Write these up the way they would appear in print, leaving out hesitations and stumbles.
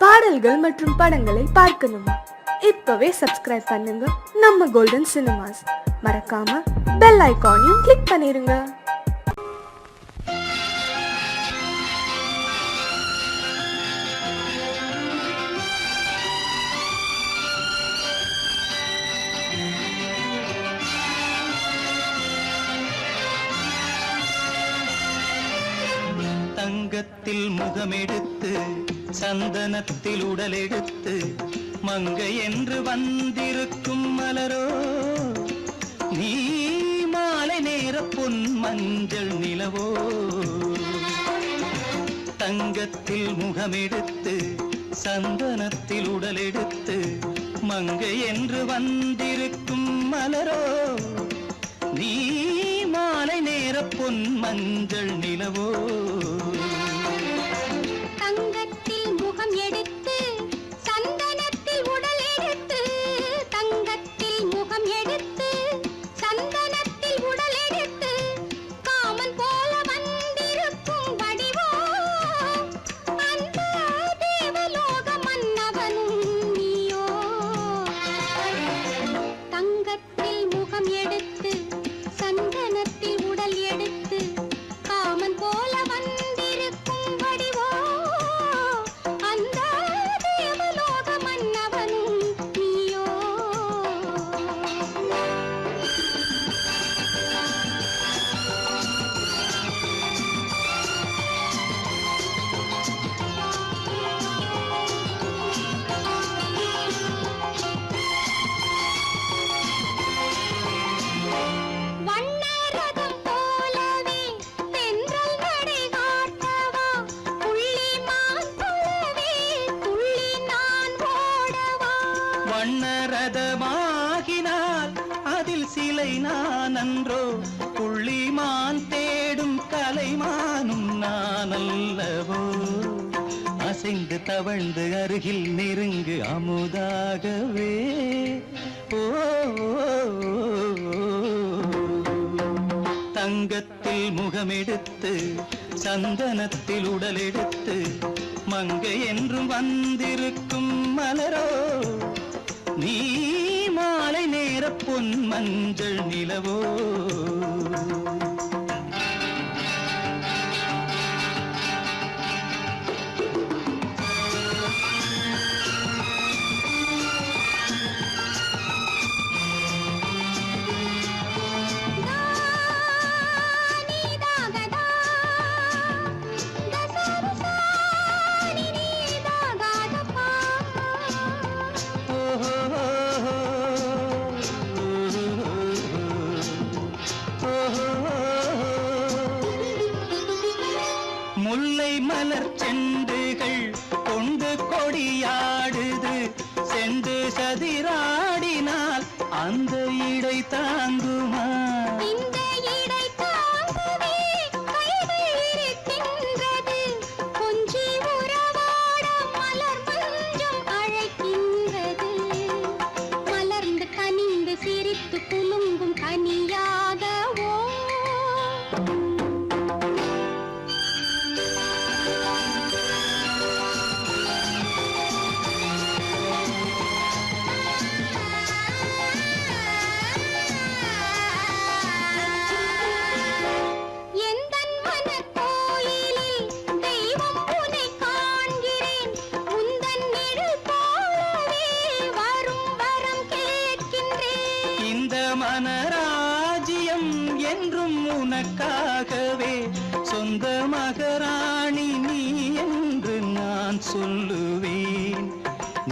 பாடல்கள் மற்றும் படங்களை பார்க்கணுமா? இப்பவே சப்ஸ்கிரைப் பண்ணுங்க நம்ம கோல்டன் சினிமாஸ். மறக்காம பெல் ஐகானையும் கிளிக் பண்ணிருங்க. தங்கத்தில் முகமெடுத்து சந்தனத்தில் உடலெடுத்து மங்கை என்று வந்திருக்கும் மலரோ நீ மாலை நேர பொன் மஞ்சள் நிலவோ. தங்கத்தில் முகமெடுத்து சந்தனத்தில் உடலெடுத்து மங்கை என்று வந்திருக்கும் மலரோ நீ மாலை நேர பொன் மஞ்சள் நிலவோ. தங்கத்தில் முகம் எடுத்து சந்தனத்தில் உடல் எடுத்து தங்கத்தில் முகம் எடுத்து சந்தனத்தில் உடல் எடுத்து காமன் போல வந்திருக்கும் வடிவோ அந்த தேவலோக மன்னவனும் நீயோ. தங்கத்தில் முகம் எடுத்து சந்தனத்தில் உடல் எடுத்து காமன் போல வந்திருக்கும் வடிவோ அந்த தேவலோக மன்னவனும் நீயோ. வண்ணரதம் போலவே தென்றல் நடை காட்டவா புள்ளிமான் போலவே துள்ளி நான் ஓடவா. வண்ணரதமாகினால் அதில் சிலை நான் அன்றோ புள்ளிமான் தேடும் கலைமானும் நான் அல்லவோ. அசைந்து தவழ்ந்து அருகில் நெருங்கு அமுதாகவே ஓ. தங்கத்தில் முகமெடுத்து சந்தனத்தில் உடலெடுத்து மங்கை என்றும் வந்திருக்கும் மலரோ நீ மாலை நேர பொன் மஞ்சள் நிலவோ. நீதாகதா தசரசானி நீதாகதப்பா. முல்லை மலர் செண்டுகள் கொண்டு கொடியாடுது செண்டு சதிராடினால் அந்த இடை தாங்குமா. இந்த இடை தாங்கவே கைகள் இருக்கின்றது கொஞ்சி உறவாட மலர் மஞ்சம் அழைக்கின்றது. மலர்ந்து கனிந்து சிரித்து குலுங்கும் கனியாகவோ. எந்தன் மனக்கோயிலில் தெய்வம் உன்னை காண்கிறேன் உந்தன் நிழல் போலவே வரும் வரம் கேட்கின்றேன். இந்த மனராஜ்யம் என்றும் உனக்காகவே சொந்த மகராணி நீ என்று நான் சொல்லுவேன்.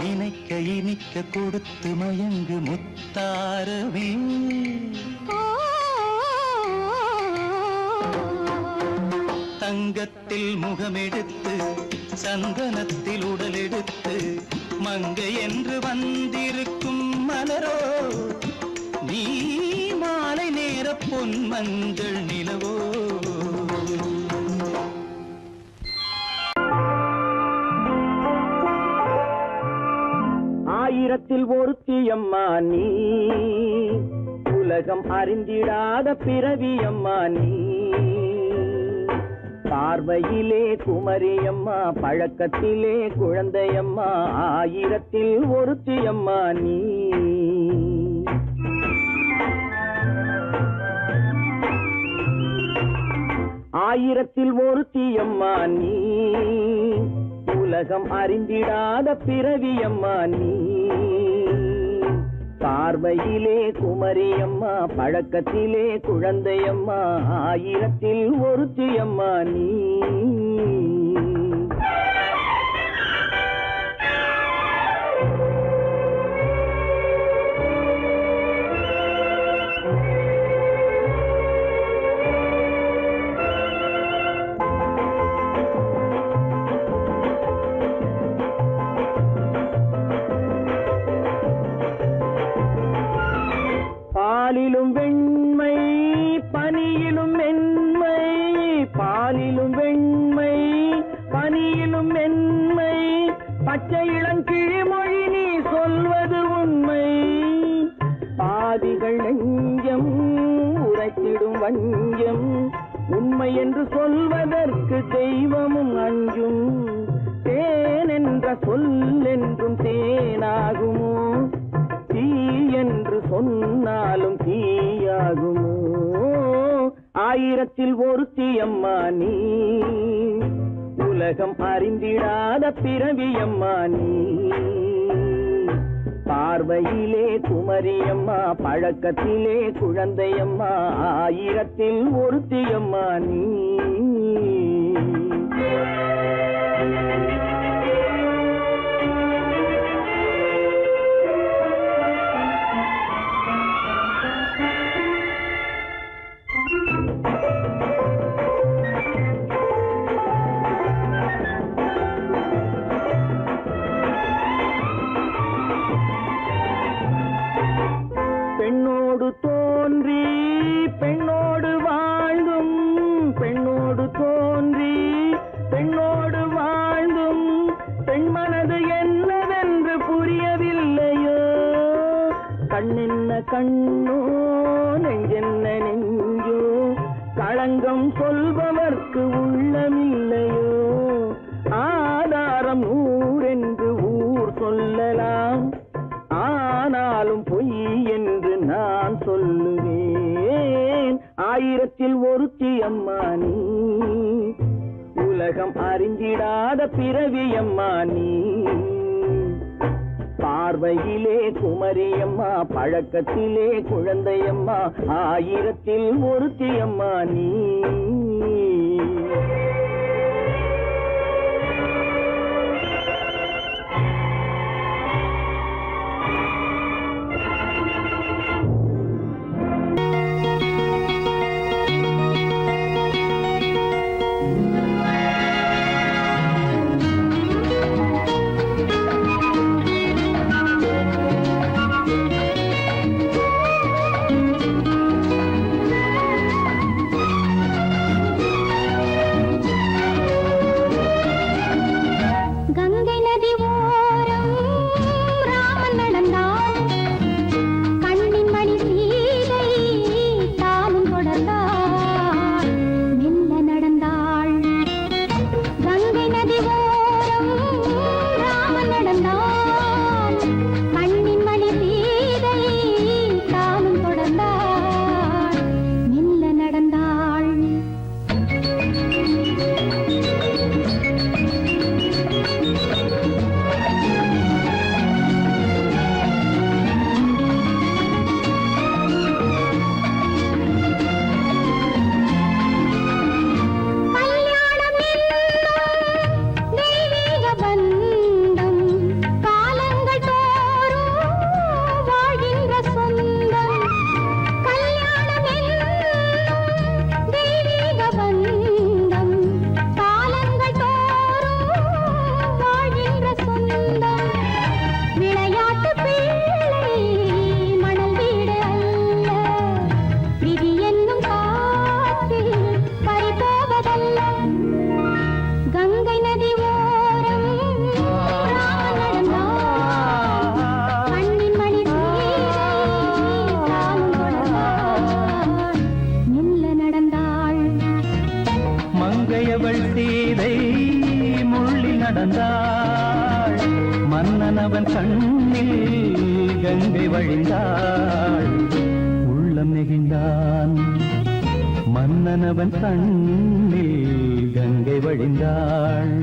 நினைக்க இனிக்க கொடுத்து மயங்கு முத்தாரவே. தங்கத்தில் முகமெடுத்து சந்தனத்தில் உடலெடுத்து மங்கை என்று வந்திருக்கும் மலரோ நீ மாலை நேர பொன் மஞ்சள் நிலவோ. ஆயிரத்தில் ஒருத்தியம்மா நீ உலகம் அறிந்திடாத பிறவியம்மா நீ. பார்வையிலே குமரியம்மா, பழக்கத்திலே குழந்தையம்மா, ஆயிரத்தில் ஒருத்தியம்மா நீ. ஆயிரத்தில் ஒருத்தியம்மா நீ, உலகம் அறிந்திடாத பிறவியம்மா நீ. பார்வையிலே குமரியம்மா, பழக்கத்திலே குழந்தையம்மா, ஆயிரத்தில் ஒருத்தியம்மா நீ. பாலிலும் வெண்மை, பனியிலும் மென்மை, பாலிலும் வெண்மை, பனியிலும் மென்மை, பச்சை இளங்கிழிமொழி நீ சொல்வது உண்மை. பாதிகள் நெஞ்சம் உரைத்திடும் வஞ்சம், உண்மை என்று சொல்வதற்கு தெய்வமும் அஞ்சும். தேன் என்ற சொல் என்றும் தேனாகுமோ, தீ என்று சொன்னாலும் தீயாகுமோ. ஆயிரத்தில் ஒருத்தியம்மா நீ, உலகம் அறிந்திடாத பிறவியம்மா நீ. பார்வையிலே குமரியம்மா, பழக்கத்திலே குழந்தையம்மா, ஆயிரத்தில் ஒருத்தியம்மா நீ. பெண்ணோடு தோன்றி பெண்ணோடு வாழ்ந்தும், பெண்ணோடு தோன்றி பெண்ணோடு வாழ்ந்தும், பெண் மனது என்னவென்று புரியவில்லையோ. கண்ணென்ன கண்ணோ, நெஞ்சென்ன நெஞ்சோ, களங்கம் சொல்பவர்க்கு உள்ளமில்லையோ. ஆதாரம் நூறென்று ஊர் சொல்லலாம், ஆனாலும் பொய் என்று நான் சொல்லுவேன். ஆயிரத்தில் ஒருத்தியம்மா நீ, உலகம் அறிந்திடாத பிறவியம்மா நீ. பார்வையிலே குமரியம்மா, பழக்கத்திலே குழந்தையம்மா, ஆயிரத்தில் ஒருத்தியம்மா நீ. மன்னனவன் கண்ணில் கங்கை வழிந்தாள் உள்ளம் நெகிழ்ந்தான் மன்னனவன் கண்ணில் கங்கை வழிந்தாள்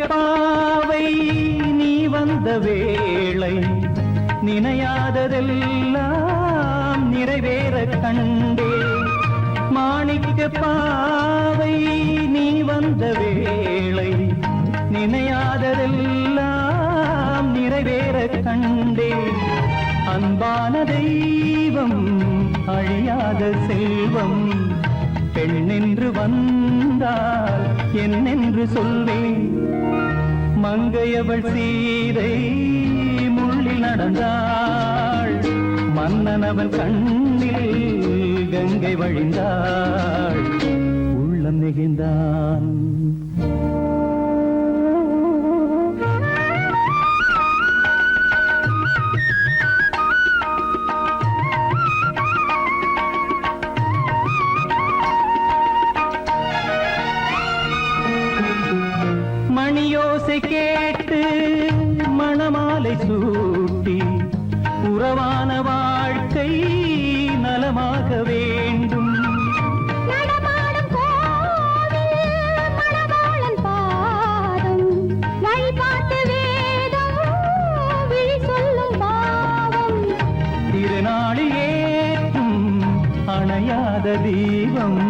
பாவை நீ வந்த வேளை நினையாததெல்லாம் நிறைவேற கண்டே மாணிக்க பாவை நீ வந்த வேளை நினையாததெல்லாம் நிறைவேற கண்டே அன்பான தெய்வம் அழியாத செல்வம் பெண்ணென்று வந்தால் என்னென்று சொல்வேன் மங்கையவள் சீதை முள்ளில் நடந்தாள் மன்னனவன் கண்ணில் கங்கை வழிந்தாள் உள்ளம் நெகிழ்ந்தான் மணியோசை கேட்டு மணமாலை சூட்டி உறவான வாழ்க்கை நலமாக வேண்டும் நடமாடும் கோவில் மணவாளன் பாதம் வழிபாட்டு வேதம் விழி சொல்லும் பாவம் திருநாளில் ஏற்றும் அணையாத தீபம்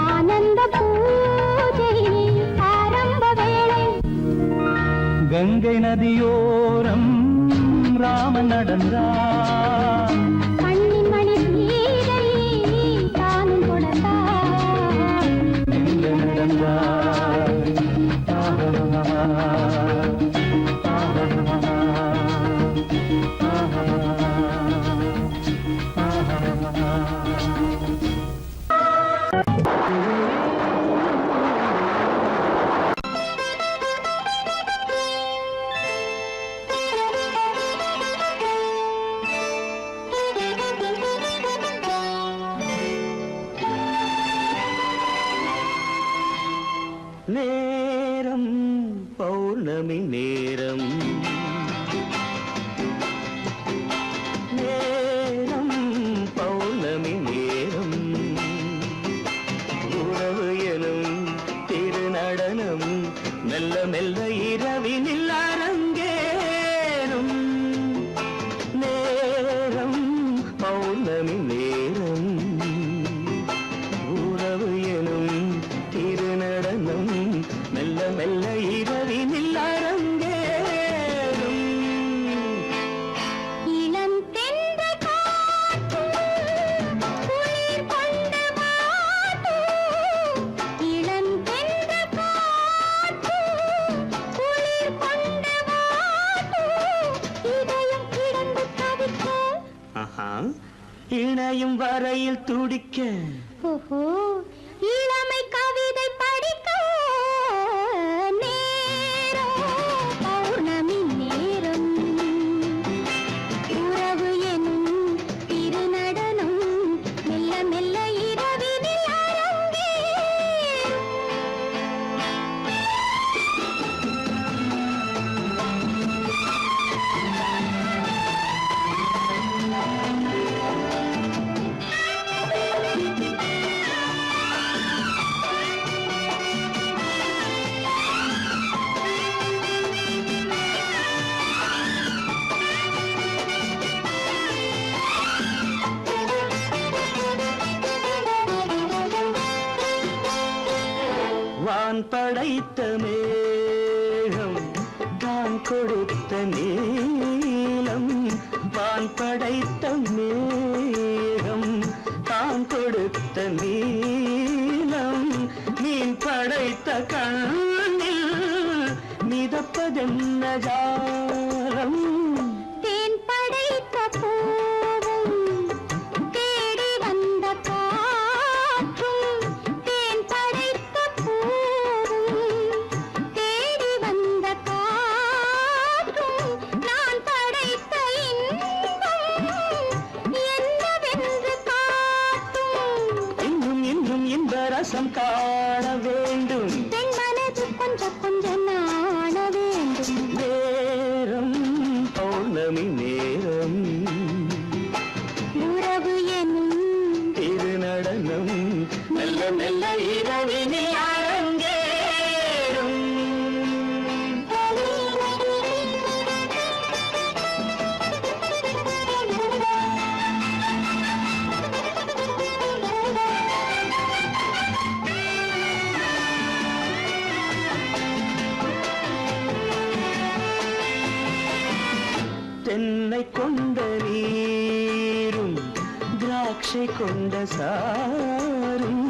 ஆனந்த பூஜை ஆரம்ப வேளை கங்கை நதியோரம் ராமன் நடந்தான் கண்ணின் மணி சீதை தானும் கொடுத்தார் எங்க நடந்தார் நேரம் பௌர்ணமி நேரம் நேரம் பௌர்ணமி நேரம் உறவு எனும் திருநடனம் மெல்ல மெல்ல இரவினில் அரங்கேறும் நேரம் பௌர்ணமி நேரம் உறவு எனும் திருநடனம் மெல்ல மெல்ல இரவினில் அரங்கேறும் இளம் தென்றல் காற்றும் குளிர் கொண்டு வாட்டும் இளம் தென்றல் காற்றும் குளிர் கொண்டு வாட்டும் இதயம் கிடந்து தவிக்க இணையும் வரையில் துடிக்க ஓஹோ இளமை கவிதை படிக்க நேரம் பௌர்ணமி நேரம் உறவு எனும் திருநடனம் மெல்ல மெல்ல இரவினில் அரங்கேறும் வான் படைத்த மேகம் தான் கொடுத்த நீலம் வான் படைத்த மேகம் தான் கொடுத்த நீலம் மீன் படைத்த கண்ணில் மிதப்பதென்ன ஜாலம் தேன் படைத்த பூவும் தேடி வந்த காற்றும் தேன் படைத்த பூவும் தேடி வந்த காற்றும் கொஞ்சம் நாண வேண்டும். நேரம் பௌர்ணமி நேரம் உறவு எனும் திருநடனம் மெல்ல மெல்ல இரவினில் அரங்கேறும். தென்னை கொண்ட நீரும் திராட்சை கொண்ட சாரும்,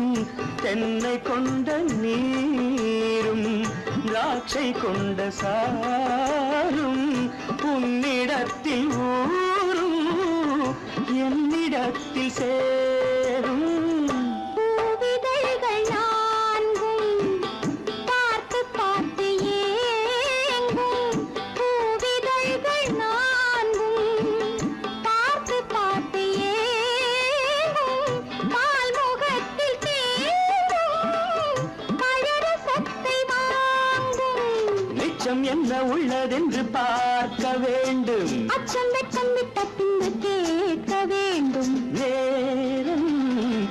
தென்னை கொண்ட நீரும் திராட்சை கொண்ட சாரும் உன்னிடத்தில் ஊரும் என்னிடத்தில் சேரும். பூவிதழ்கள் நான்கும் பார்த்து பார்த்து ஏங்கும். பூவிதழ்கள் நான்கும் பார்த்து பார்த்து ஏங்கும். பால்முகத்தில் தேங்கும் பழரசத்தை வாங்கும். நிச்சம் என்ன உள்ளதென்று பார்க்க வேண்டும். அச்சம் வெச்சம் விட்ட பின்பு கேட்க வேண்டும். நேரம்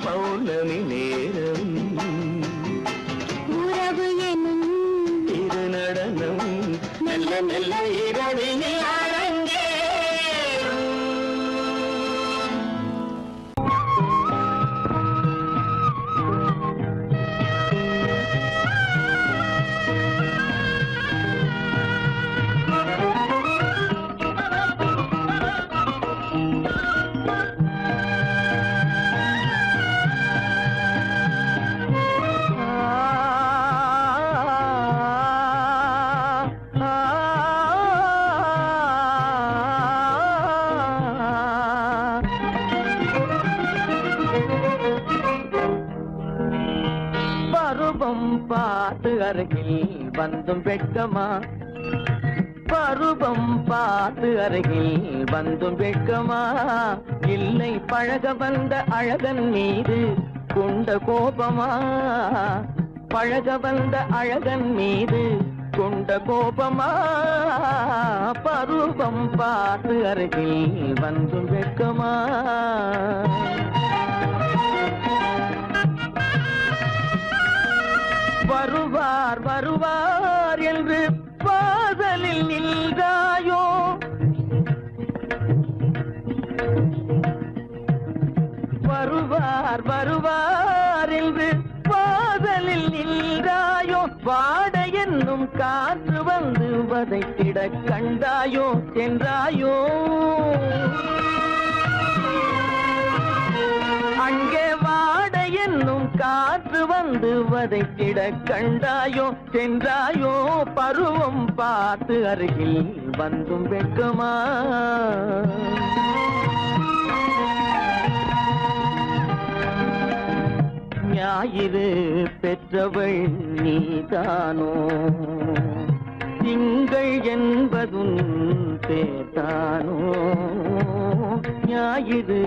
பௌர்ணமி நேரம் உறவு எனும் திருநடனம் மெல்ல மெல்ல இரவினில் அரங்கேறும். பருவம் பார்த்து அருகில் வந்தும் வெட்கமா, பருவம் பார்த்து அருகில் வந்தும் வெட்கமா, இல்லை பழக வந்த அழகன் மீது கொண்ட கோபமா, பழக வந்த அழகன் மீது கொண்ட கோபமா, பருவம் பார்த்து அருகில் வந்தும் வெட்கமா. வருவார் வருவார் என்று வாசலில் நின்றாயோ, வருவார் வருவார் என்று வாசலில் நின்றாயோ, வாட என்னும் காற்று வந்து வதைத்திட கண்டாயோ சென்றாயோ, அங்கே வாட என்னும் காற்று வந்து வதைத்திட கண்டாயோ சென்றாயோ, பருவம் பார்த்து அருகில் வந்தும் வெட்கமா. ஞாயிறு பெற்றவள் நீதானோ, திங்கள் என்பதும் பேத்தானோ, ஞாயிறு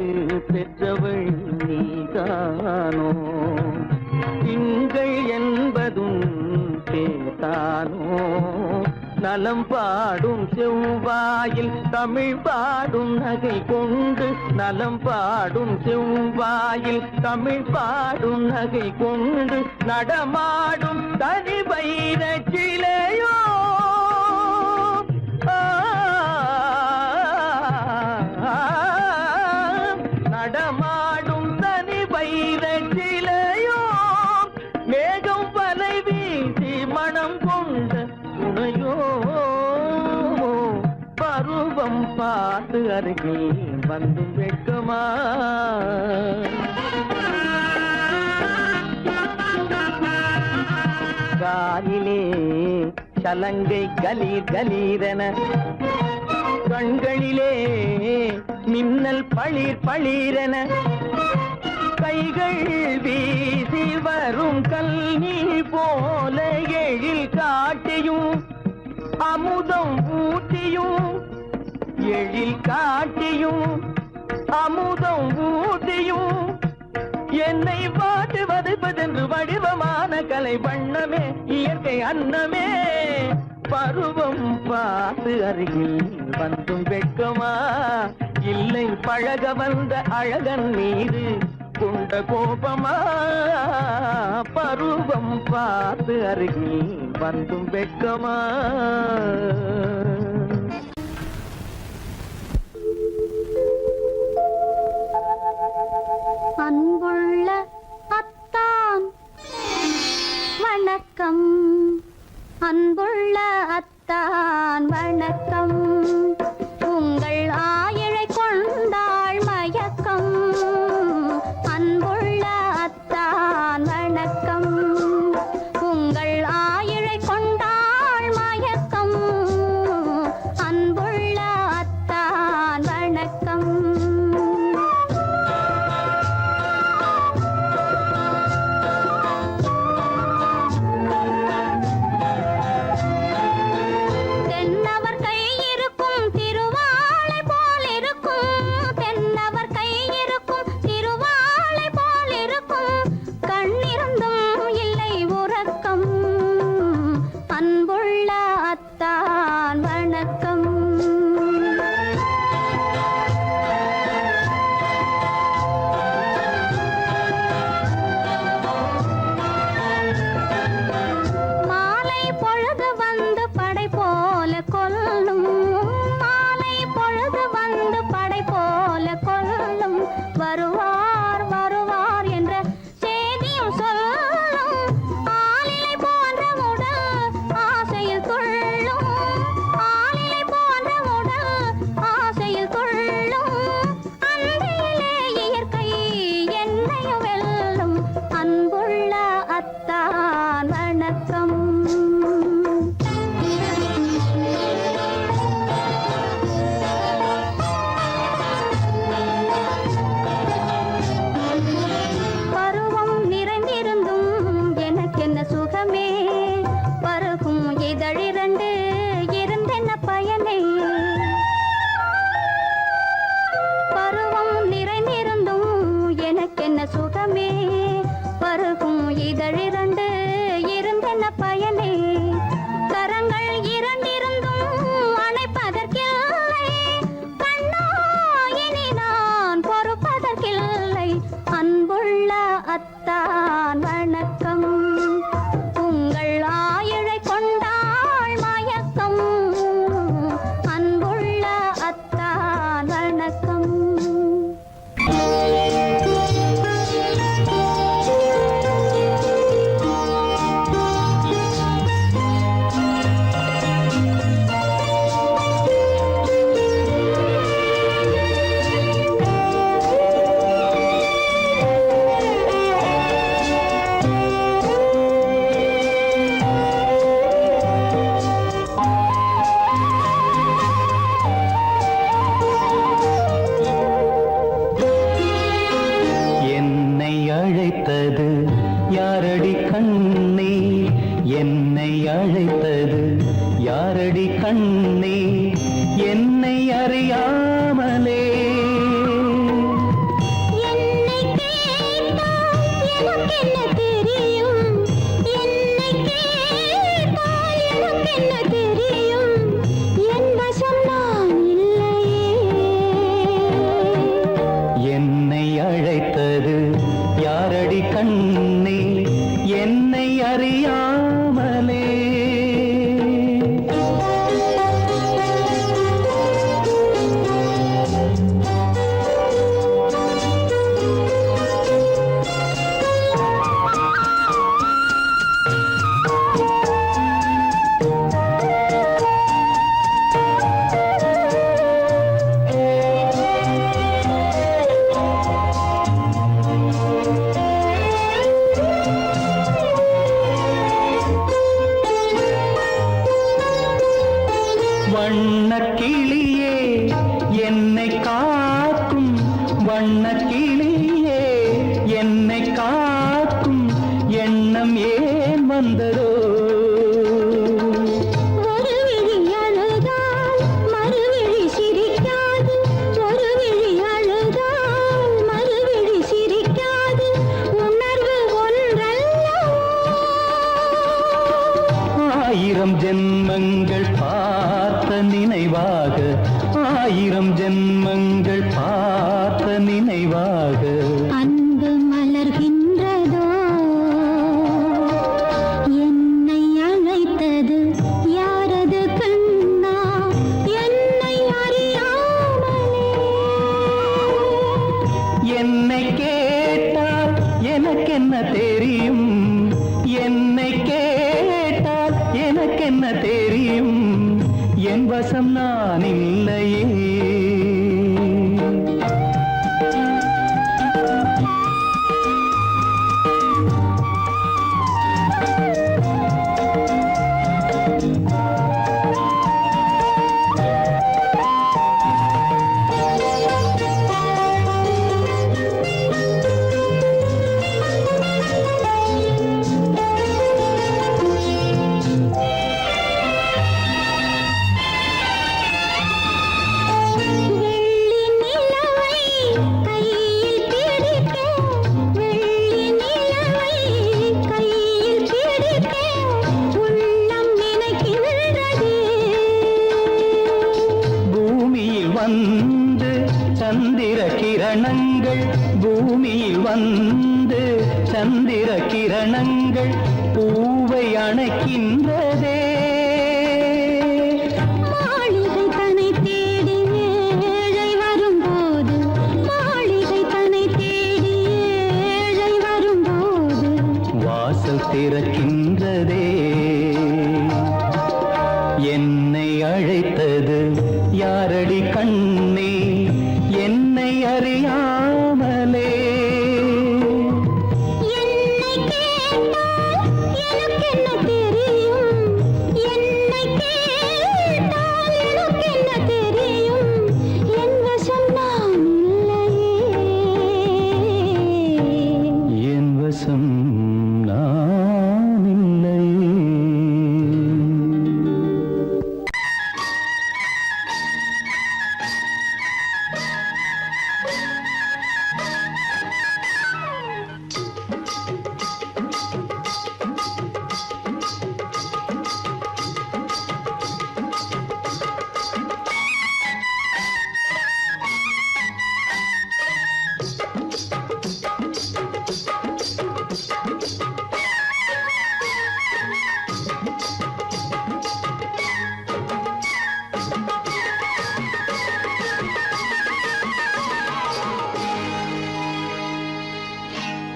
பெற்றவள் நீதானோ, திங்கள் என்பதும் பேத்தானோ, நலம் பாடும் செவ்வாயில் தமிழ் பாடும் நகை கொண்டு, நலம் பாடும் செவ்வாயில் தமிழ் பாடும் நகை கொண்டு, நடமாடும் தனி வைர சிலையோ, நடமாடும் தனி வைர சிலையோ, மேகம் வலை வீசி மனம் கொண்ட துணையோ, பருவம் பார்த்து அருகில் வந்து வெட்கமா. காலிலே சலங்கை கலீர் கலீரென, கண்களிலே மின்னல் பளிர் பளிரென, கைகள் வீசி வரும் கல்வி போல எழில் காட்டியும் அமுதம் ஊட்டியும், எழில் காட்டியும் அமுதம் ஊட்டியும், என்னை பாட்டு வதைப்பதென்று வடிவமான கலை வண்ணமே இயற்கை அன்னமே பருவம் பார்த்து அருகில் வந்தும் வெட்கமா இல்லை பழக வந்த அழகன் மீது கொண்ட கோபமா பருவம் பார்த்து அருகில் வந்தும் வெட்கமா அன்புள்ள அத்தான் வணக்கம், அன்புள்ள அத்தான் வணக்கம். உங்கள் ஆயிழை கொண்டாள் மயக்கம். அன்புள்ள அத்தான் வணக்கம். உங்கள் ஆயிழை கொண்டாள் மயக்கம். அன்புள்ள அத்தான் வணக்கம். தென்னவர் கை இருக்கும் திருவாளை போல் இருக்கும். தென்னவர் கை இருக்கும் திருவாளை போல் இருக்கும். கண்ணிருந்தும் இல்லை உறக்கம். அன்புள்ள அத்தான் வணக்கம். மாலை பொழுது வந்து படை போல கொல்லும். மாலை பொழுது வந்து படை போல கொல்லும். வருவார் வருவார் என்ற செய்தியும் சொல்லும். ஆளிலை போன்ற உடல் ஆசையில் துள்ளும். ஆளிலை போன்ற உடல் ஆசையில் துள்ளும். அன்பிலே இயற்கை என்னையும் வெல்லும். அன்புள்ள அத்தான் வணக்கம். பருவம் நிறைந்திருந்தும் எனக்கென்ன சுகமே. பருகும் இதழிரண்டு இருந்தென்ன பயனே. பருவம் நிறைந்திருந்தும் எனக்கென்ன சுகமே. பருகும் இதழிரண்டு இருந்தென்ன பயனே. கரங்கள் இரண்டிருந்தும் அணைப்பதற்கில்லை. கண்ணா இனி நான் பொறுப்பதற்கில்லை. அன்புள்ள அத்தான் வணக்கம். உங்கள் ஆயிழை கொண்டாள் மயக்கம். அன்புள்ள அத்தான் வணக்கம். என்னை அழைத்தது யாரடி கண்ணே என்னை அழைத்தது யாரடி கண்ணே என்னை அறியாமலே என்னை கேட்டால் எனக்கென்ன தெரியும். என்னை கேட்டால் எனக்கென்ன தெரியும். என் வசம் நான் இல்லையே. என்னை அழைத்தது யாரடி கண்ணே என்னை அறியாமலே வண்ணக்கிளியே என்னை காக்கும் வண்ணக்கிளியே என்னை காக்கும் எண்ணம் ஏன் வந்ததோ ஒரு விழி அழுதால் மறுவிழி சிரிக்காது. ஒரு விழி அழுதால் மறுவிழி சிரிக்காது. ஜென்மங்கள் பார்த்த நினைவாக, 1000 ஜென்மங்கள் பார்த்த நினைவாக. அன்பு மலர்கின்றதோ என்னை அழைத்தது யாரது கண்ணா என்னை அறியாமலே. என்னை கேட்டால் எனக்கென்ன தெரியும், என்னை கேட்டால் எனக்கென்ன தெரியும், என் வசம் நான் இல்லையே. வந்து சந்திர கிரணங்கள், பூமியில் வந்து சந்திர கிரணங்கள் பூவை அணைக்கின்றதே. மாளிகை தன்னை தேடி ஏழை வரும்போது, மாளிகை தன்னை தேடி ஏழை வரும்போது வாசல் திறக்கின்றதே. என்னை அழைத்தது யாரடி கண்ணே, என்னை அறியாமலே. என்னை கேட்டால் எனக்கென்ன தெரியும், என்னை கேட்டால் எனக்கென்ன தெரியும், என் வசம் நான் இல்லையே. என் வசம் நான் இல்லையே.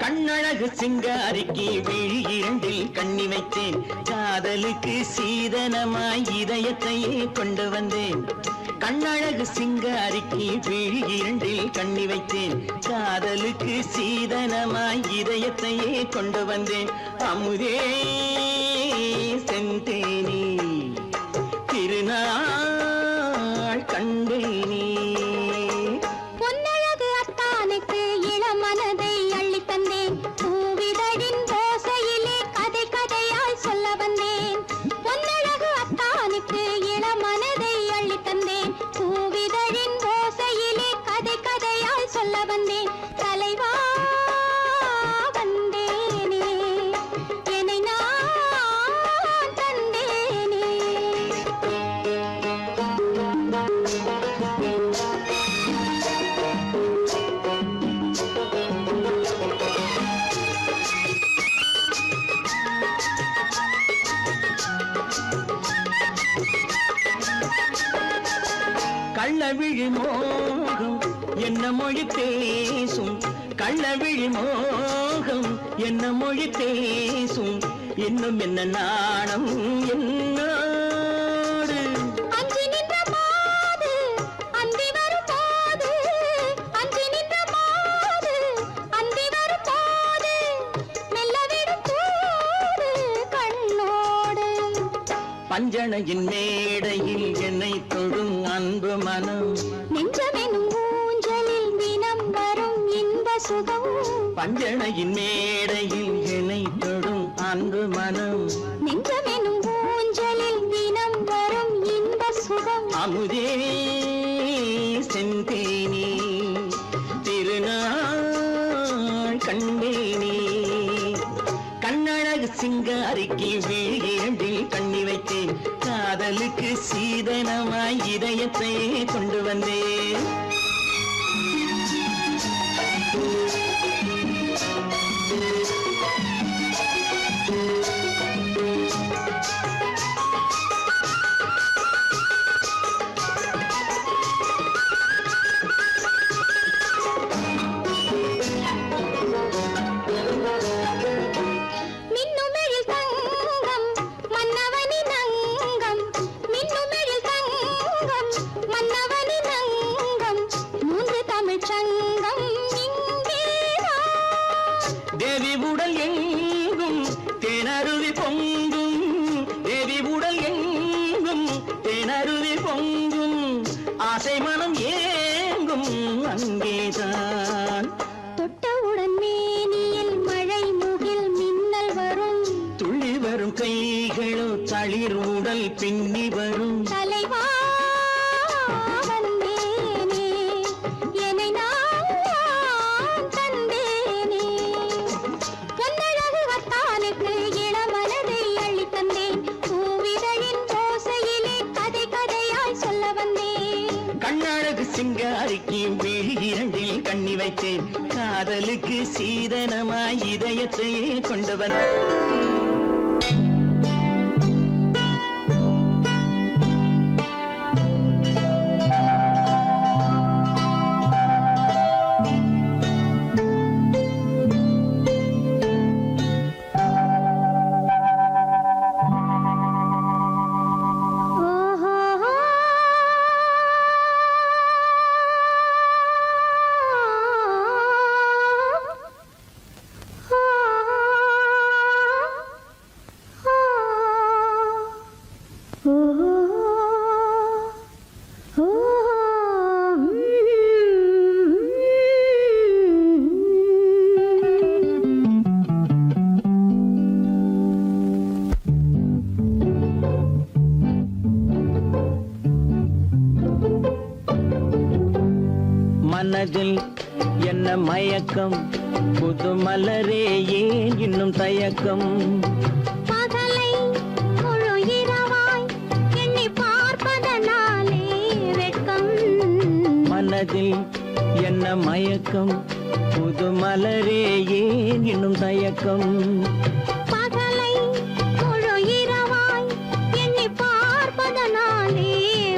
கண்ணழகு சிங்காரிக்கு விழி இரண்டில் கண்ணி வைத்தேன், காதலுக்கு சீதனமாய் இதயத்தையே கொண்டு வந்தேன். கண்ணழகு சிங்காரிக்கு விழி இரண்டில் கண்ணி வைத்தேன், காதலுக்கு சீதனமாய் இதயத்தையே கொண்டு வந்தேன். அமுதே செந்தேனே திருநாள் கண்டேனே. பொன்னழகு அத்தானுக்கு இளமனதை அள்ளித் தந்தேன், பூவிதழின் ஓசையிலே கதை கதையாய் சொல்ல வந்தேன். பொன்னழகு அத்தானுக்கு இளமனதை அள்ளித் தந்தேன், பூவிதழின் ஓசையிலே கதை கதையாய் சொல்ல வந்தேன். தலைவா வந்தேனே, என்னை நான் தந்தேனே. கள்ளவிழி மோகம் என்ன மொழி பேசும், கள்ளவிழி மோகம் என்ன மொழி பேசும், இன்னும் என்ன நாணம் என்னோடு. அஞ்சி நின்ற மாது அந்தி வரும்போது, அஞ்சி நின்ற மாது அந்தி வரும்போது, மெல்ல விடும் தூது கண்ணோடு. பஞ்சணையின் மேடையில் என்னை தொடும் அன்பு மனம், நெஞ்சமெனும் ஊஞ்சலில் தினம் வரும் இன்ப சுகம். பஞ்சணையின் மேடையில் என்னை தொடும் அன்பு மனம், நெஞ்சமெனும் ஊஞ்சலில் தினம் வரும் இன்ப சுகம். அமுதே செந்தேனே திருநாள் கண்டேனே. கண்ணழகு சிங்காரிக்கு விழி இரண்டில் கண்ணி வைத்தேன், காதலுக்கு சீதனமாய் இதயத்தை கொண்டு வந்தேன். மின்னுமெழில் தங்கம் மன்னவனின் அங்கம், மின்னுமெழில் தங்கம் மன்னவனின் அங்கம், மூன்று தமிழ்ச் சங்கம் இங்கேதான். தேவி உடல் எங்கும் தேனருவி பொங்கும், தேவி உடல் எங்கும் தேனருவி பொங்கும், ஆசை மனம் ஏங்கும் அங்கேதான். தொட்டவுடன் மேனியில் மழை முகில் மின்னல் வரும், துள்ளி வரும் கைகளோ தளிர் உடல் பின்னி வரும். தலைவா வந்தேனே, என்னை நான் தந்தேனே, பொன்னழகு வத்தானுக்கு இளமனதை அள்ளித் தந்தேன், பூவிதழின் ஓசையிலே கதை கதையாய் சொல்ல வந்தேன். கண்ணழகு சிங்காரிக்கு விழி இரண்டில் கண்ணி வைத்தேன், காதலுக்கு சீதனமாய் இதயத்தையே கொண்டு வந்தேன். மனதில் என்ன மயக்கம், புது மலரே ஏன் இன்னும் தயக்கம், பகலை முழு இரவாய் எண்ணி பார்ப்பதனாலே வெட்கம். மனதில் என்ன மயக்கம், புது மலரே ஏன் இன்னும் தயக்கம், பகலை முழு இரவாய் எண்ணி பார்ப்பதனாலே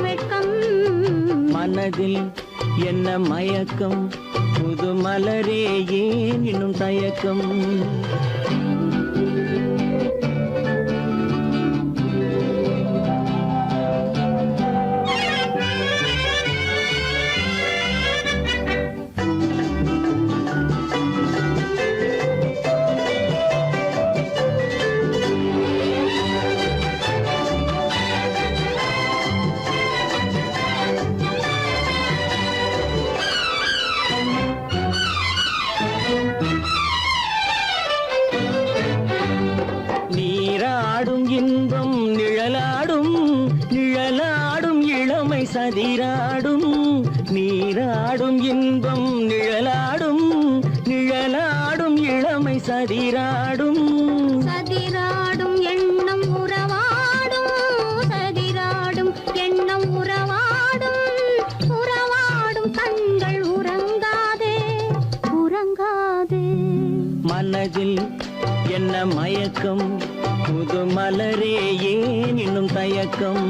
வெட்கம். மனதில் என்ன மயக்கம், புது மலரே ஏன் இன்னும் தயக்கம். நீராடும் இன்பம் நிழலாடும், நிழலாடும் இளமை சதிராடும், நீராடும் இன்பம் நிழலாடும், நிழலாடும் இளமை சதிராடும், சதிராடும் எண்ணம் உறவாடும், சதிராடும் எண்ணம் உறவாடும், உறவாடும் கண்கள் உறங்காதே உறங்காதே. மனதில் என்ன மயக்கம், புது மலரே ஏன் இன்னும் தயக்கம்.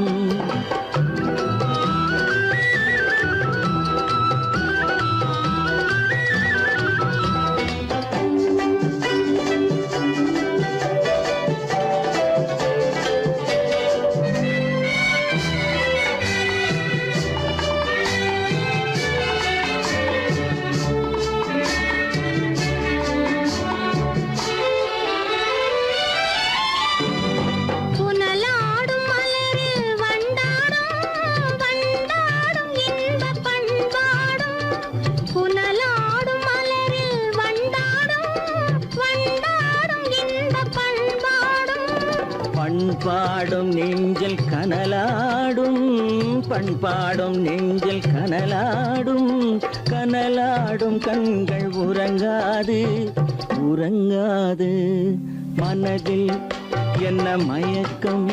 புனலாடும் மலரில் வண்டாடும், வண்டாடும் இன்பப் பண்பாடும், புனலாடும் மலரில் வண்டாடும், வண்டாடும் இன்பப் பண்பாடும். பண்பாடும் நெஞ்சில் கனலாடும், பண்பாடும் நெஞ்சில் கனலாடும், கனலாடும் கண்கள் உறங்காது உறங்காது. மனதில் என்ன மயக்கம்,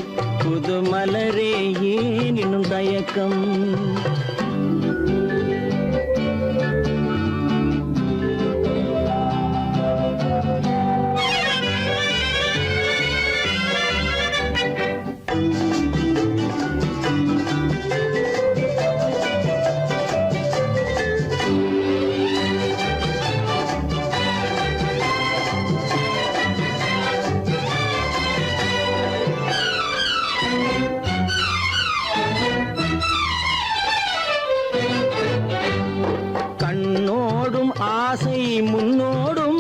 புது மலரே ஏன் இன்னும் தயக்கம் கண்ணோடும் ஆசை முன்னோடும்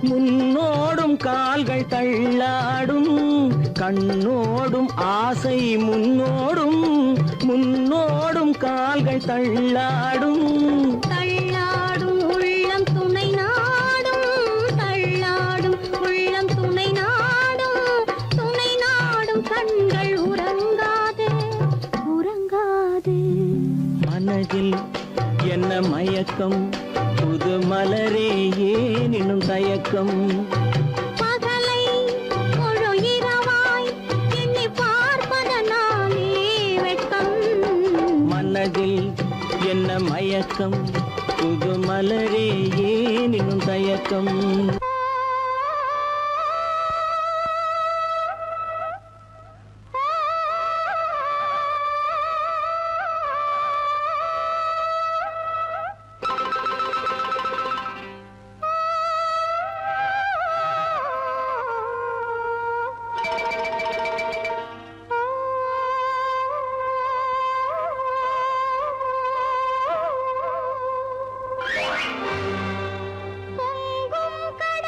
முன்னோடும் கால்கள் தள்ளாடும் கண்ணோடும் ஆசை முன்னோடும் முன்னோடும் கால்கள் தள்ளாடும் தள்ளாடும் உள்ளம் துணை நாடும் தள்ளாடும் உள்ளம் துணை நாடும் கண்கள் உறங்காதே உறங்காதே மனதில் என்ன மயக்கம் புது மலரே ஏன் இன்னும் தயக்கம் பகலை முழு இரவாய் எண்ணி பார்ப்பதனாலே வெட்கம் மனதில் என்ன மயக்கம் புது மலரே ஏன் இன்னும் தயக்கம் பொங்கும் கடல்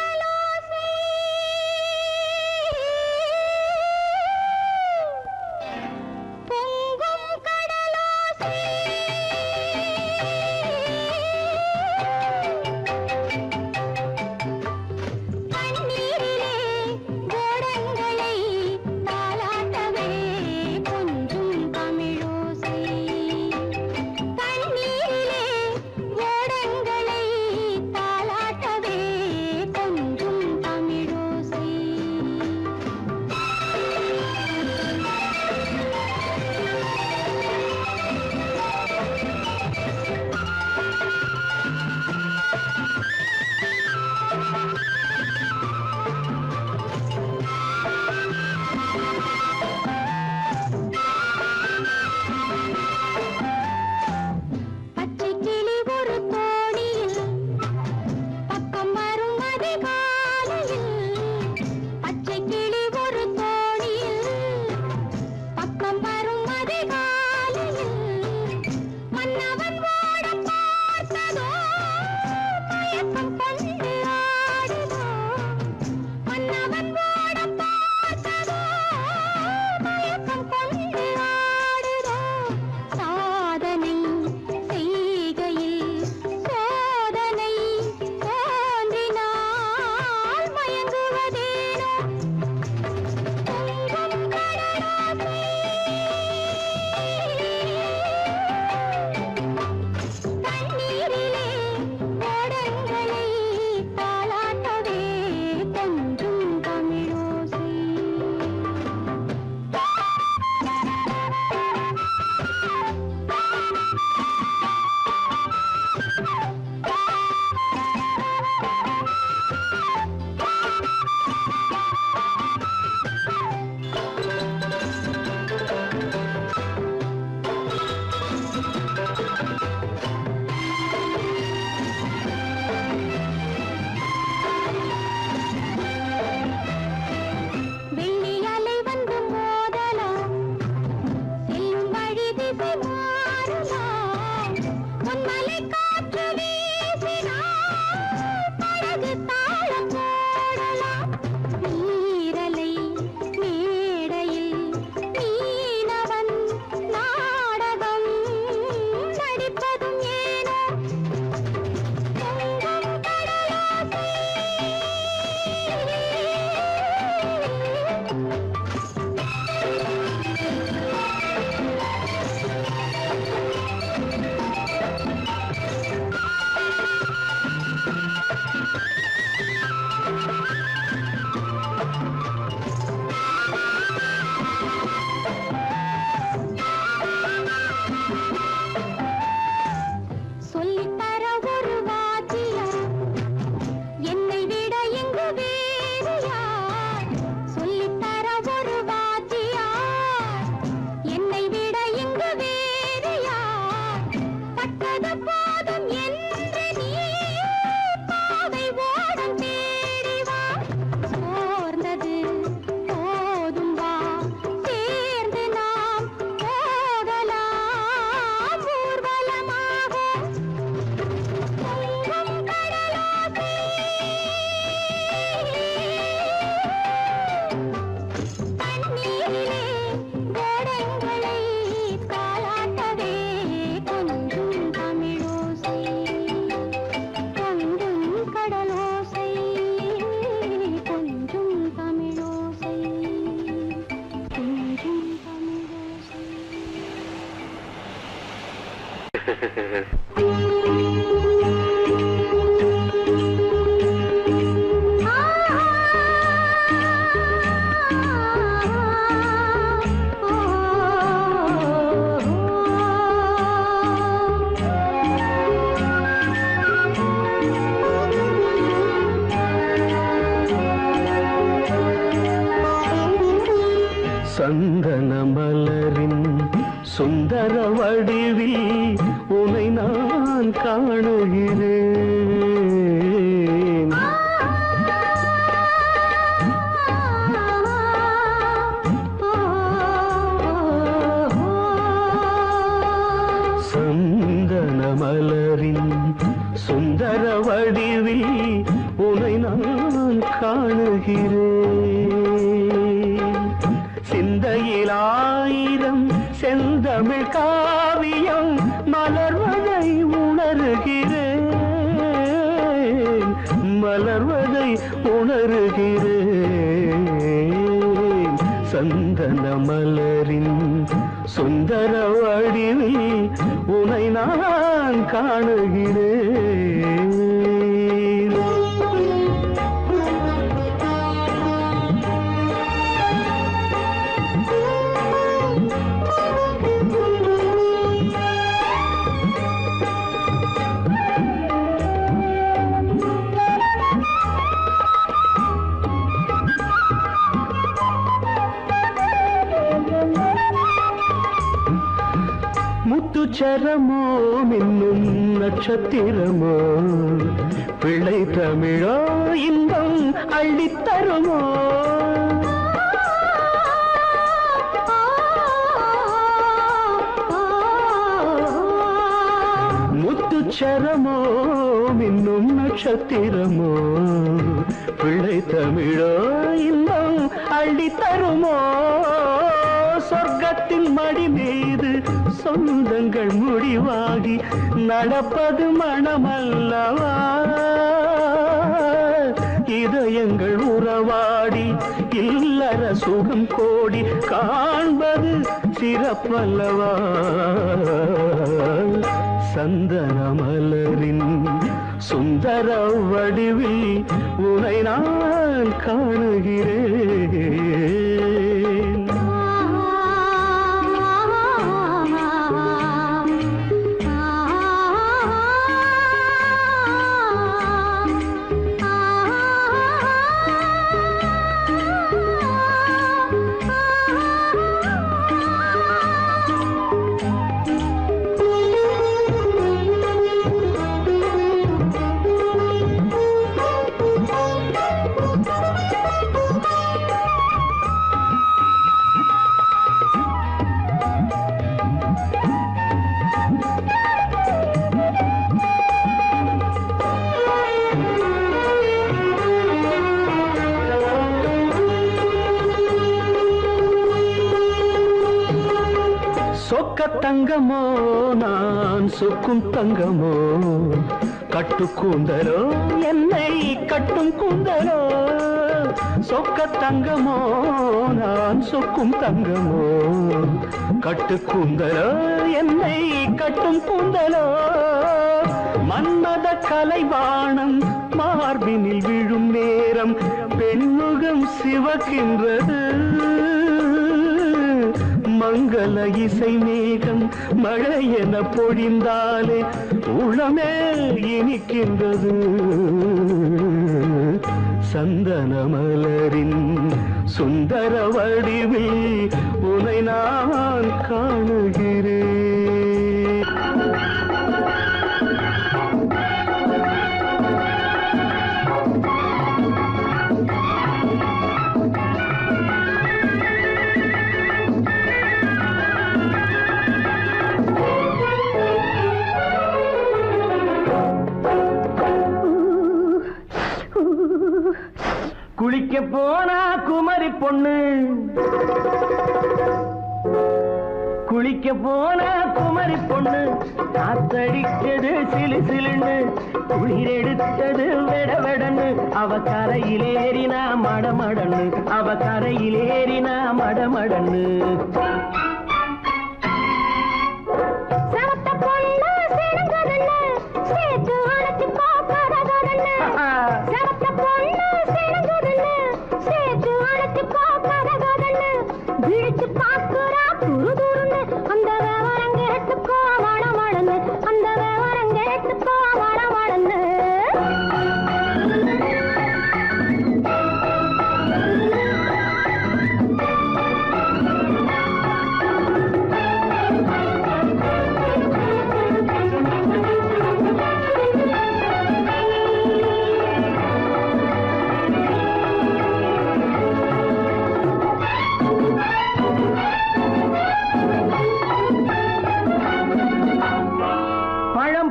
போதும் போதும் என்று நீ பாவை ஓடம் தேடி வா சோர்ந்தது போதும் வா சேர்ந்து நாம் போகலாம் ஊர்வலமாக பொங்கும் கடலோசை தண்ணீரிலே ஓடங்களை தாலாட்டவே கொஞ்சும் தமிழோசை பொங்கும் கடலோசை கொஞ்சும் தமிழோசை கொஞ்சும் தமிழோசை சந்தன மலரின் சுந்தர வடிவில் உனை நான் காணுகிறேன். சந்தன மலரின் சுந்தர வடிவில் உனை நான் காணுகிறேன். சிந்தையில் ஆயிரம் செந்தமிழ் காவியம் மலர்வதை உணர்கிறேன், மலர்வதை உணர்கிறேன். சந்தன மலரின் சுந்தர வடிவில் உனை நான் காணுகிறேன். முத்துச்சரமோ மின்னும் நட்சத்திரமோ பிள்ளை தமிழோ இன்பம் அள்ளித்தருமோ. முத்துச்சரமோ மின்னும் நட்சத்திரமோ பிள்ளை தமிழோ இன்பம் அள்ளித்தருமோ. சொர்க்கத்தின் மடி மீது சொந்தங்கள் முடிவாகி நடப்பது மனமல்லவா. இதயங்கள் உறவாடி இல்லற சுகம் கோடி காண்பது சிறப்பல்லவா. சந்தன மலரின் சுந்தர வடிவில் உனை நான் காணுகிறேன். சொக்க தங்கமோ நான் சொக்கும் தங்கமோ கட்டு கூந்தலோ என்னை கட்டும் கூந்தலோ. சொக்க தங்கமோ நான் சொக்கும் தங்கமோ கட்டு கூந்தலோ என்னை கட்டும் கூந்தலோ. மன்மத கலைவாணம் மார்பினில் விழும் நேரம் பெண்முகம் சிவக்கின்றது. மங்கள இசை மேகம் மழை என பொழிந்தாலே உளமே இனிக்கின்றது. சந்தன மலரின் சுந்தர வடிவில் உனை நான் காணுகிறேன். போனா குமரி பொண்ணு, குளிக்க போனா குமரி பொண்ணு, காத்தடிச்சது சிலு சிலுன்னு, குளிர் எடுத்தது வெட வெடன்னு, அவ கரையிலேறினா மடமடன்னு, அவ கரையிலேறினா மடமடன்னு.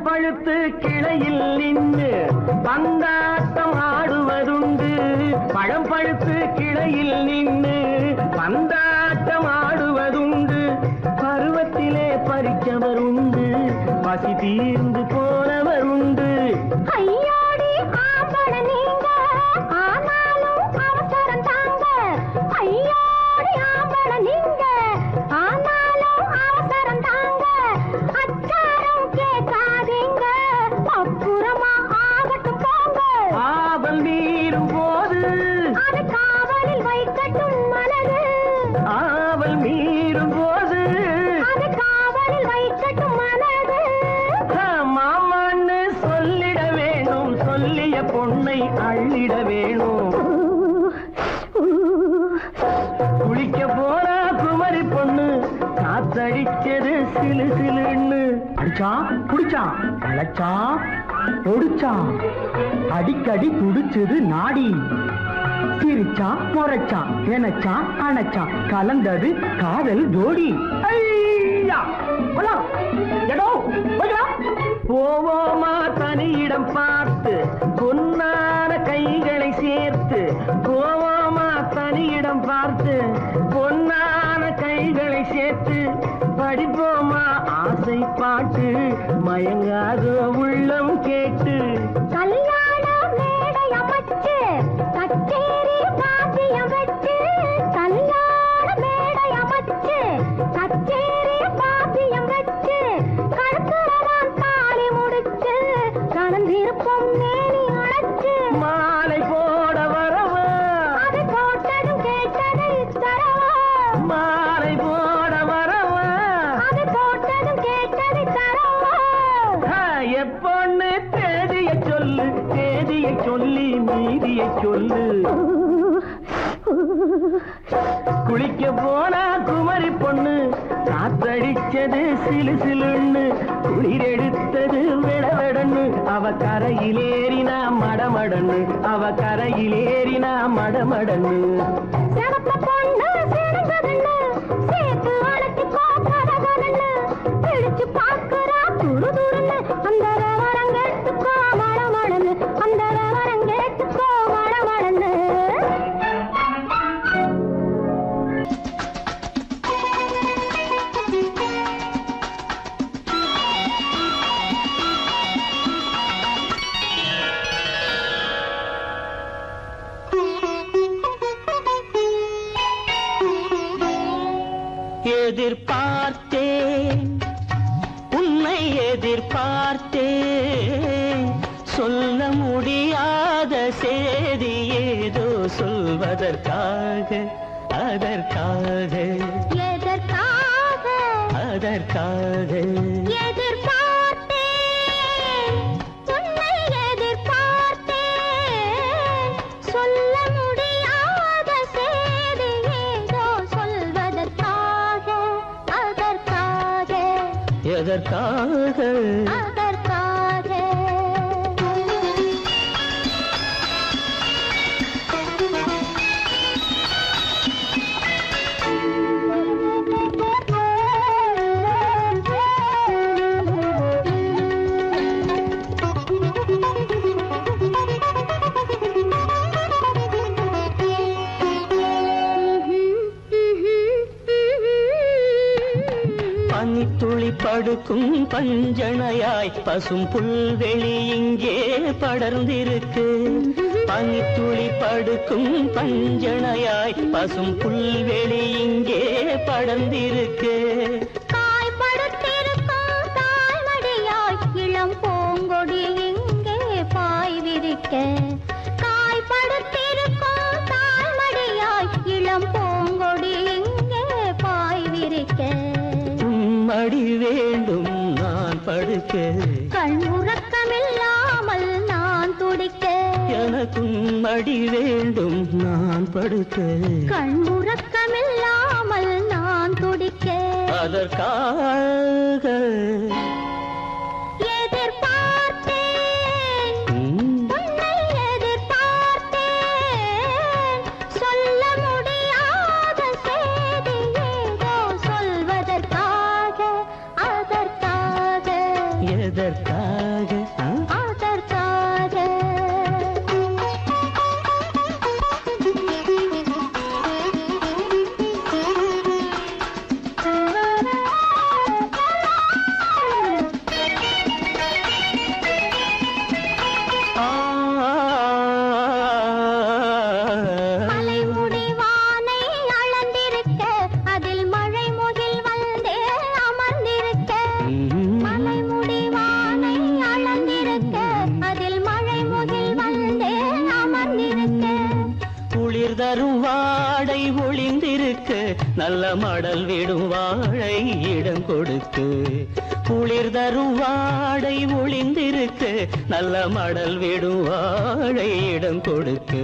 பழுத்து கிளையில் நின்று பந்தாட்டம் ஆடுவதுண்டு, பழம் பழுத்து கிளையில் நின்று பந்தாட்டம் ஆடுவதுண்டு, பருவத்திலே பறிச்சவர் உண்டு, பசி தீர்ந்து போனவர் உண்டு. ஐயோடி ஆம்பள நீங்க ஆனாலும் அவசரம் தாங்க, ஐயோடி ஆம்பள நீங்க ஆனாலும் அவசரம் தாங்க, அச்சாரம் கேட்காதீங்க அப்புறமா ஆகட்டும் போங்க. ஆவல் மீறும் போது அது காவலில் வைக்கட்டும் மனது, ஆவல் மீறும் போது அது காவலில் வைக்கட்டும் மனது. மாமான்னு சொல்லிட வேணும், சொல்லிய பொண்ணை அள்ளிட வேணும். குளிக்க போனா குமரி பொண்ணு, காத்தடிச்சது சிலு சிலுன்னு, அடிச்சான் குடிச்சான் அழைச்சான் ஒடிச்சான், அடிக்கடி துடிச்சது நாடி, சிரிச்சான் முறைச்சான் நினைச்சான் அணைச்சான், கலந்தது காதல் ஜோடி. போவோமா தனியிடம் பார்த்து பொன்னான கைகளை சேர்த்து, போவோமா தனியிடம் பார்த்து பொன்னான கைகளை சேர்த்து, படிப்போமா ஆசை பாட்டு மயங்காத உள்ளம் கேட்டு. கல்யாண மேடை அமைச்சு கச்சேரி வாத்தியம் வச்சு, கல்யாண மேடை அமைச்சு கச்சேரி வாத்தியம் வச்சு, கழுத்துறவான் தாலி முடிச்சு கலந்திருப்போம் மேனி அழைச்சு, மாலை போட வரவா அது போட்டதும் கேட்டதை தரவா, மாலை போட வரவா அது போட்டதும் கேட்டதை தரவா. எப்பொண்ணு தேதியை சொல்லு, தேதியை சொல்லி மீதியை சொல்லு. குளிக்க போனா குமரி பொண்ணு, காத்தடிச்சது சிலு சிலுன்னு, குளிர் எடுத்தது வெடவெடன்னு, அவ கரையிலேறினா மடமடன்னு, அவ கரையிலேறினா மடமடன்னு. சிவப்பு பொண்ணு சிறந்ததுன்னு சேர்த்து அழைச்சிக்கோ கதகதன்னு, பிடிச்சு பார்க்கறா துரு துருன்னு, அந்த விவரம் கேட்டுக்கோ மழமழன்னு, அந்த விவரம் கேட்டுக்கோ மழமழன்னு. எதிர்பார்த்தேன் உன்னை எதிர்பார்த்தேன், சொல்ல முடியாத செய்தி ஏதோ சொல்வதற்காக, அதற்காக எதற்காக அதற்காக எதிர்பார்த்தேன், உன்னை எதிர்பார்த்தேன், சொல்ல முடியாத செய்தி ஏதோ சொல்வதற்காக, அதற்காக எதற்காக அதற்காக. படுக்கும் பஞ்சணையாய் பசும் புல்வெளி இங்கே படர்ந்திருக்கு. பனித்துளி படுக்கும் பஞ்சணையாய் பசும் புல்வெளி இங்கே படர்ந்திருக்கு. காய்படுத்திருக்கும் தாய்மடியாய் இளம் பூங்கொடி இங்கே பாய் விரிக்க. காய்படுத்திருக்கும் தாய்மடியாய் இளம் பூங்கொடி இங்கே பாய் விரிக்க. மடி வேண்டும் நான் படுக்க, கண் உறக்கமில்லாமல் நான் துடிக்க. எனக்கும் மடி வேண்டும் நான் படுக்க, கண் உறக்கமில்லாமல் நான் துடிக்க. அதற்காக எதிர்பார்த்தேன், உன்னை எதிர்பார்த்தேன். சொல்ல முடியாத செய்தி ஏதோ சொல்வதற்காக, அதற்காக, எதற்காக அதற்காக. மலைமுடி வானை அளந்திருக்க, அதில் மழை முகில் வந்தே அமர்ந்திருக்க. மலைமுடி வானை அளந்திருக்க, அதில் மழை முகில் வந்தே அமர்ந்திருக்க. குளிர் தரும் வாடை ஒளிந்திருக்கு, நல்ல மடல் விடும் வாழை இடம் கொடுத்து. குளிர் தரும் வாடை ஒளிந்திருக்கு, நல்ல மடல் விடும் வாழை இடம் கொடுத்து.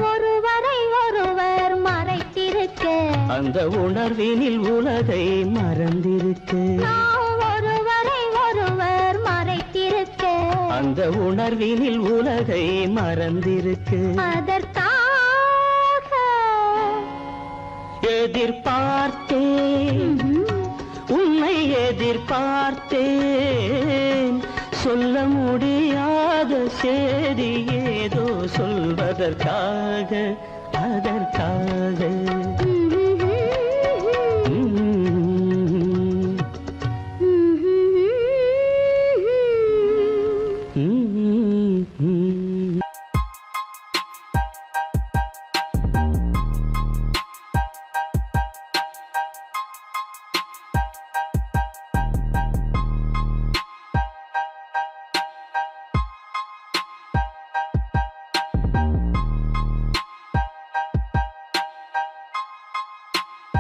ஒருவரை ஒருவர் மறைத்திருக்க, அந்த உணர்வினில் உலகை மறந்திருக்கு. நாம் ஒருவரை ஒருவர் மறைத்திருக்க. அந்த உணர்வினில் உலகை மறந்திருக்கு. அதற்காக எதிர்பார்த்தேன், உன்னை எதிர்பார்த்தேன். சொல்ல முடியாத செய்தி ஏதோ சொல்வதற்காக, அதற்காக.